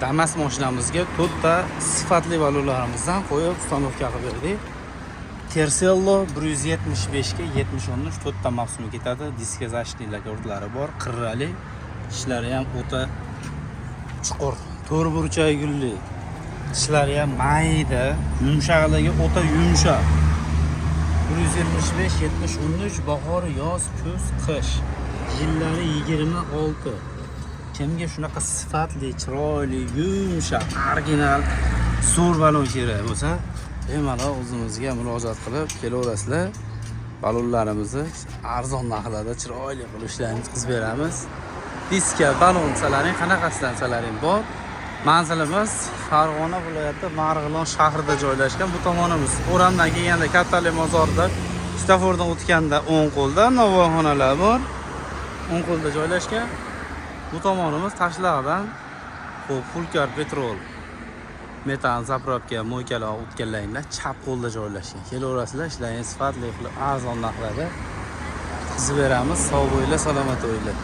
Damas mashinamizga to'rtta sifatli balonlarimizdan qo'yib ustanovka qilib berdik. Tersello 175 ga 70 to'rtta mavsumi ketadi. Diska zashnilar o'rtlari bor, qirrali. Ishlari ham o'ta chuqur, to'rt burchak gulli. Ishlari ham mayda, yumshoqligi o'ta yumshoq. 175 70 bahor, yoz, kuz, qish. Yillari 26. Kimga shunaqa sifatli, chiroyli, yumshoq, original zo'r balon kerak bo'lsa, bemalol o'zimizga murojaat qilib kelaverasizlar. Balonlarimizni arzon narxlarda chiroyli qilib ishlarni qilib beramiz. Diska balon salaring qanaqasidan salaring bor. Manzilimiz Farg'ona viloyati Marg'ilon shahrida joylashgan. Bu tomonimiz O'ramdan kelganda Kattali mozorda, Stafordan o'tganda o'ng qo'lda novvoyxonalar bor. O'ng qo'lda joylashgan. Bu tomonimiz Tashlag'dan Pulkar petrol metan zapravka mo'ykalar o'tganlaringda chap qo'lda joylashgan. Kelaverasizlar, ishlaringiz sifatli qilib arzon narxlarda qilib beramiz. Sog' bo'linglar, salomat bo'linglar.